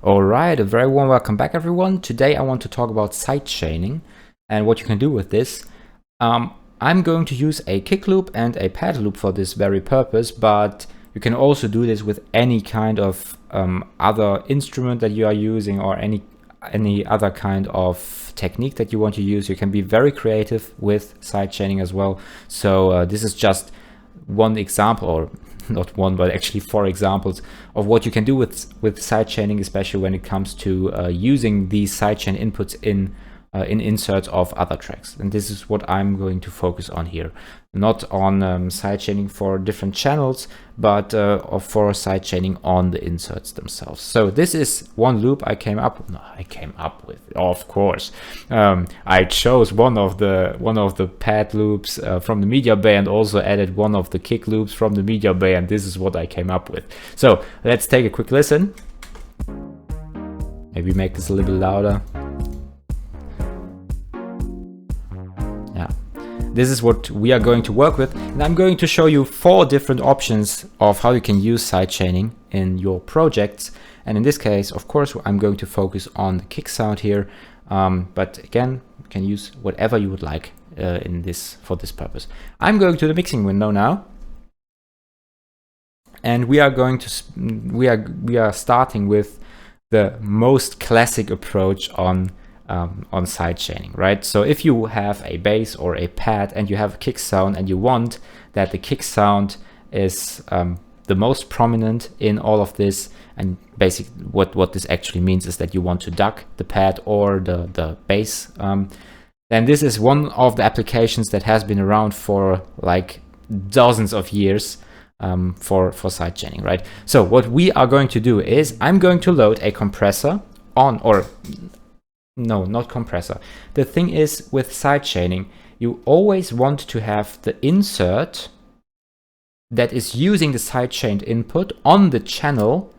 Alright, a very warm welcome back everyone. Today I want to talk about sidechaining and what you can do with this. I'm going to use a kick loop and a pad loop for this very purpose, but you can also do this with any kind of other instrument that you are using or any other kind of technique that you want to use. You can be very creative with sidechaining as well. So this is just one example, or not one, but actually 4 examples of what you can do with sidechaining, especially when it comes to using these sidechain inputs in inserts of other tracks. And this is what I'm going to focus on here, not on sidechaining for different channels, but for sidechaining on the inserts themselves. So this is one loop I came up with, of course. I chose one of the pad loops from the media bay and also added one of the kick loops from the media bay, and this is what I came up with. So let's take a quick listen. Maybe make this a little bit louder. This is what we are going to work with, and I'm going to show you 4 different options of how you can use sidechaining in your projects. And in this case, of course, I'm going to focus on the kick sound here, but again, you can use whatever you would like for this purpose. I'm going to the mixing window now, and we are going to we are starting with the most classic approach on sidechaining, right? So if you have a bass or a pad and you have a kick sound and you want that the kick sound is the most prominent in all of this, and basically what this actually means is that you want to duck the pad or the bass, then this is one of the applications that has been around for like dozens of years for sidechaining, right? So what we are going to do is I'm going to load a compressor on, or no, not compressor. The thing is, with sidechaining, you always want to have the insert that is using the sidechained input on the channel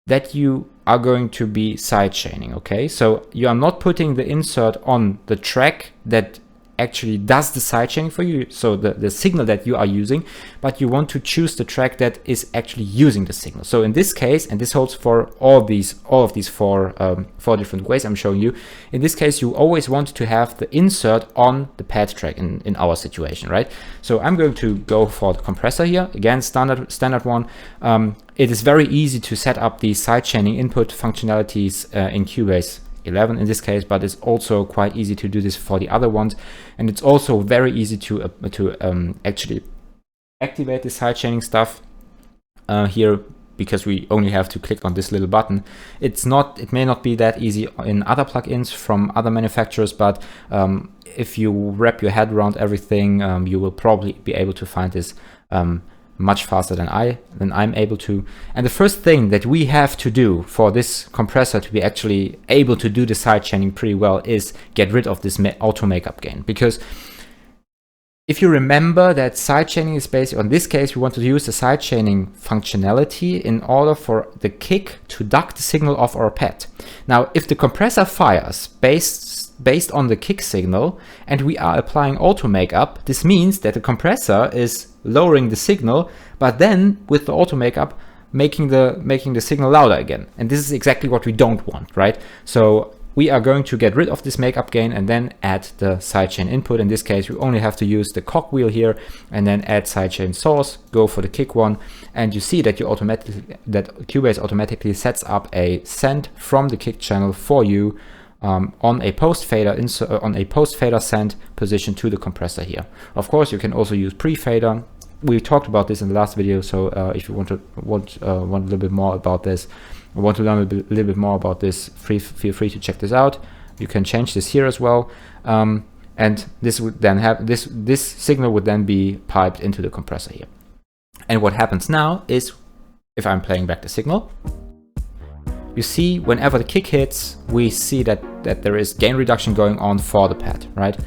that you are going to be sidechaining, okay? So you are not putting the insert on the track that actually does the sidechaining for you, so the signal that you are using, but you want to choose the track that is actually using the signal. So in this case, and this holds for all of these 4 different ways I'm showing you, in this case you always want to have the insert on the pad track in our situation, right? So I'm going to go for the compressor here, again standard one. It is very easy to set up the sidechaining input functionalities in Cubase 11 in this case, but it's also quite easy to do this for the other ones, and it's also very easy to actually activate the sidechaining stuff here, because we only have to click on this little button. It may not be that easy in other plugins from other manufacturers, but if you wrap your head around everything, you will probably be able to find this much faster than I'm able to. And the first thing that we have to do for this compressor to be actually able to do the sidechaining pretty well is get rid of this auto makeup gain, because if you remember that sidechaining is based on this case, we want to use the sidechaining functionality in order for the kick to duck the signal of our pad. Now, if the compressor fires based on the kick signal and we are applying auto makeup, this means that the compressor is lowering the signal, but then with the auto makeup making the signal louder again. And this is exactly what we don't want, right? So we are going to get rid of this makeup gain and then add the sidechain input. In this case, we only have to use the cogwheel here and then add sidechain source, go for the kick one, and you see that Cubase automatically sets up a send from the kick channel for you on a post fader send position to the compressor here. Of course, you can also use pre-fader. We talked about this in the last video, so if you want a little bit more about this, or want to learn a little bit more about this, feel free to check this out. You can change this here as well, and this would then have this signal would then be piped into the compressor here. And what happens now is, if I'm playing back the signal, you see whenever the kick hits, we see that there is gain reduction going on for the pad, right?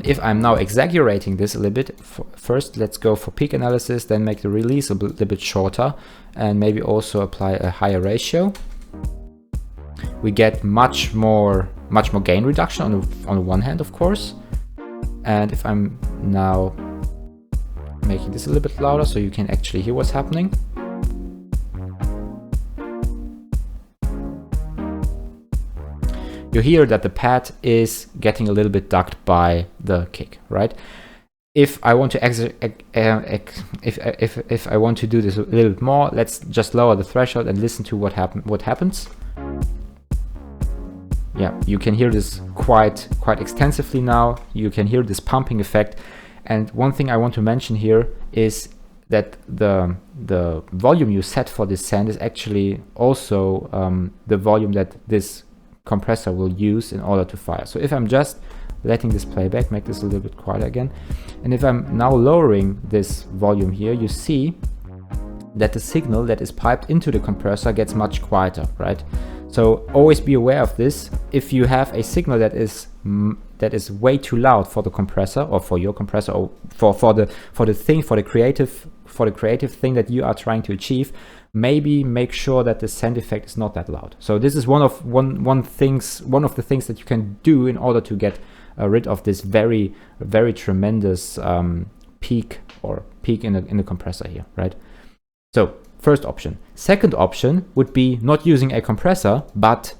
If I'm now exaggerating this a little bit, first let's go for peak analysis, then make the release a little bit shorter, and maybe also apply a higher ratio. We get much more gain reduction on the one hand, of course. And if I'm now making this a little bit louder so you can actually hear what's happening. you hear that the pad is getting a little bit ducked by the kick, right? If I want to if I want to do this a little bit more, let's just lower the threshold and listen to what happens. Yeah, you can hear this quite extensively now. You can hear this pumping effect. And one thing I want to mention here is that the volume you set for this send is actually also the volume that this compressor will use in order to fire. So if I'm just letting this play back, make this a little bit quieter again, and if I'm now lowering this volume here, you see that the signal that is piped into the compressor gets much quieter, right? So always be aware of this. If you have a signal that is way too loud for the compressor, or for your compressor, or for the creative thing that you are trying to achieve, maybe make sure that the send effect is not that loud. So this is one of the things that you can do in order to get rid of this very tremendous peak in the compressor here, right? So first option. Second option would be not using a compressor but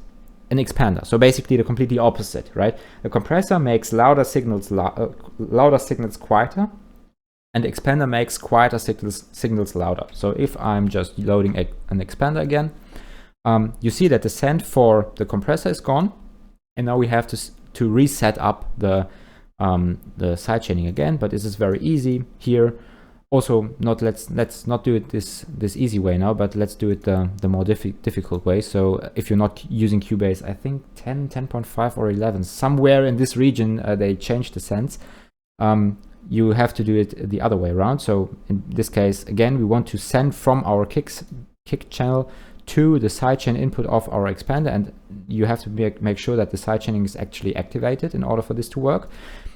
an expander. So basically the completely opposite, right? The compressor makes louder signals quieter, and the expander makes quieter signals louder. So if I'm just loading an expander again, you see that the send for the compressor is gone, and now we have to reset up the sidechaining again. But this is very easy here. Also, let's not do it this easy way now, but let's do it the more difficult way. So if you're not using Cubase, I think 10, 10.5 or 11, somewhere in this region they changed the sends. You have to do it the other way around. So in this case, again, we want to send from our kick channel to the sidechain input of our expander, and you have to make sure that the sidechaining is actually activated in order for this to work.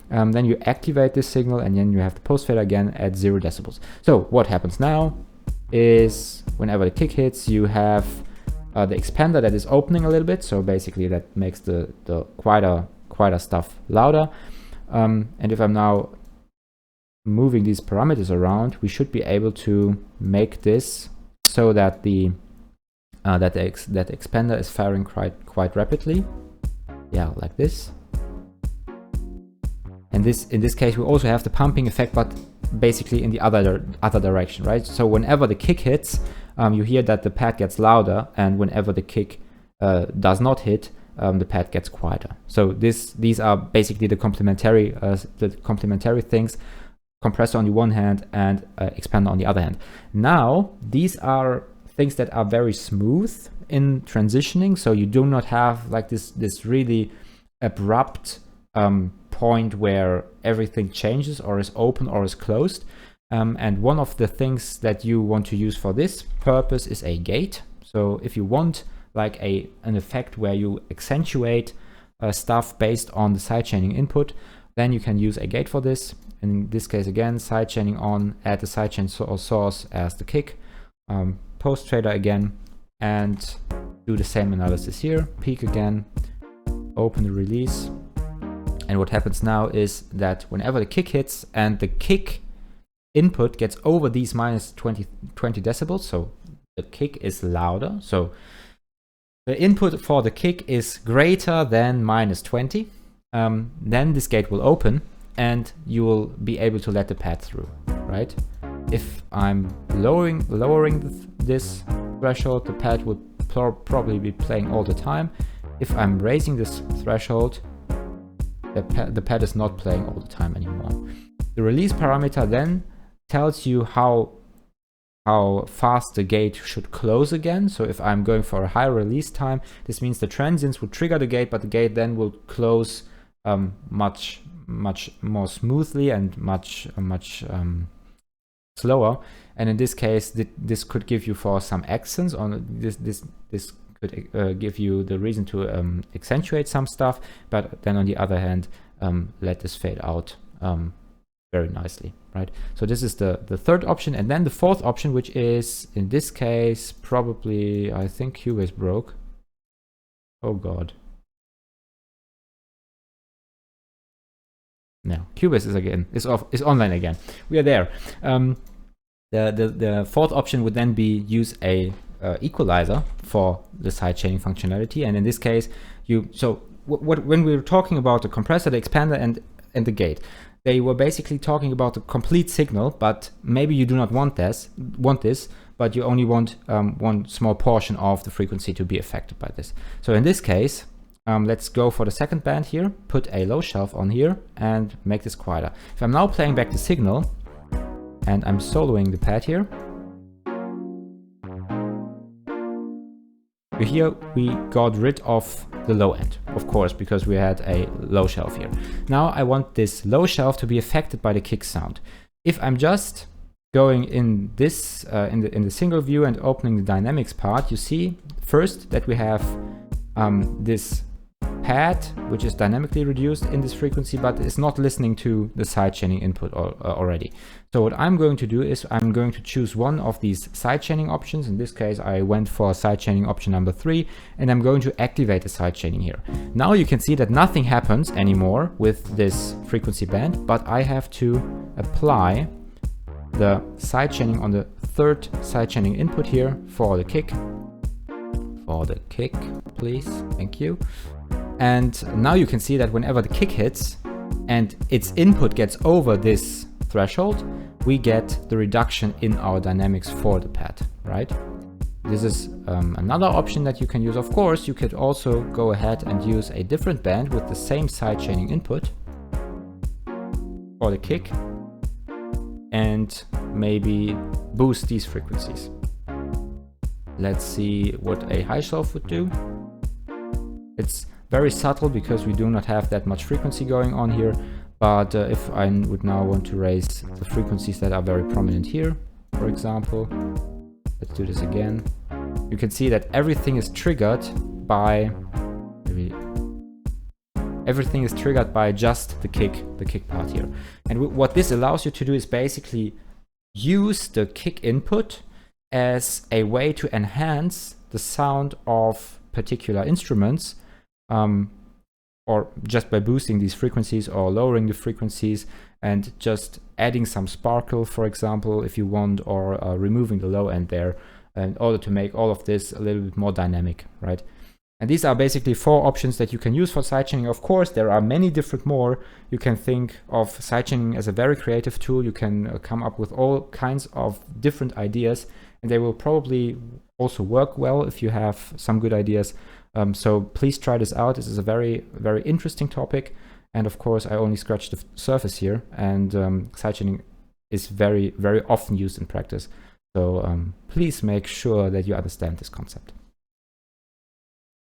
Then you activate this signal, and then you have the post fader again at 0 decibels. So what happens now is whenever the kick hits, you have the expander that is opening a little bit. So basically that makes the quieter stuff louder. And if I'm now moving these parameters around, we should be able to make this so that the expander is firing quite rapidly. Yeah, like this. And in this case, we also have the pumping effect, but basically in the other direction, right? So whenever the kick hits, you hear that the pad gets louder, and whenever the kick does not hit, the pad gets quieter. So these are basically the complementary things: compressor on the one hand and expander on the other hand. Now these are things that are very smooth in transitioning, so you do not have like this really abrupt point where everything changes or is open or is closed. And one of the things that you want to use for this purpose is a gate. So if you want like an effect where you accentuate stuff based on the sidechaining input, then you can use a gate for this. In this case, again, sidechaining on, add the sidechain source as the kick, post fader again, and do the same analysis here. Peak again, open the release. And what happens now is that whenever the kick hits and the kick input gets over these minus 20 decibels, so the kick is louder. So the input for the kick is greater than minus 20. Then this gate will open and you will be able to let the pad through, right? If I'm lowering this threshold, the pad would probably be playing all the time. If I'm raising this threshold, the pad is not playing all the time anymore. The release parameter then tells you how fast the gate should close again. So if I'm going for a high release time, this means the transients will trigger the gate, but the gate then will close much more smoothly and much slower. And in this case, this could give you for some accents on this could give you the reason to accentuate some stuff, but then on the other hand, let this fade out very nicely, right? So this is the third option. And then the fourth option, which is in this case probably, I think Cubase broke. Oh god. No, Cubase is online again. We are there. The fourth option would then be use a equalizer for the sidechaining functionality, and in this case, so when we were talking about the compressor, the expander, and the gate, they were basically talking about the complete signal, but maybe you do not want this, but you only want one small portion of the frequency to be affected by this. So in this case, let's go for the second band here, put a low shelf on here, and make this quieter. If I'm now playing back the signal, and I'm soloing the pad here, here we got rid of the low end, of course, because we had a low shelf here. Now I want this low shelf to be affected by the kick sound. If I'm just going in this in the single view and opening the dynamics part, you see first that we have this pad which is dynamically reduced in this frequency, but is not listening to the sidechaining input already. So what I'm going to do is I'm going to choose one of these sidechaining options. In this case I went for sidechaining option number 3, and I'm going to activate the sidechaining here. Now you can see that nothing happens anymore with this frequency band, but I have to apply the sidechaining on the third sidechaining input here for the kick. For the kick, please, thank you. And now you can see that whenever the kick hits and its input gets over this threshold, we get the reduction in our dynamics for the pad, right? This is another option that you can use. Of course, you could also go ahead and use a different band with the same sidechaining input for the kick and maybe boost these frequencies. Let's see what a high shelf would do. It's very subtle because we do not have that much frequency going on here, but if I would now want to raise the frequencies that are very prominent here, for example, let's do this again. You can see that everything is triggered by just the kick part here. And what this allows you to do is basically use the kick input as a way to enhance the sound of particular instruments, or just by boosting these frequencies or lowering the frequencies and just adding some sparkle, for example, if you want, or removing the low end there in order to make all of this a little bit more dynamic, right? And these are basically 4 options that you can use for sidechaining. Of course, there are many different more. You can think of sidechaining as a very creative tool. You can come up with all kinds of different ideas, and they will probably also work well if you have some good ideas. So please try this out. This is a very, very interesting topic. And of course, I only scratched the surface here, and sidechaining is very, very often used in practice. So please make sure that you understand this concept.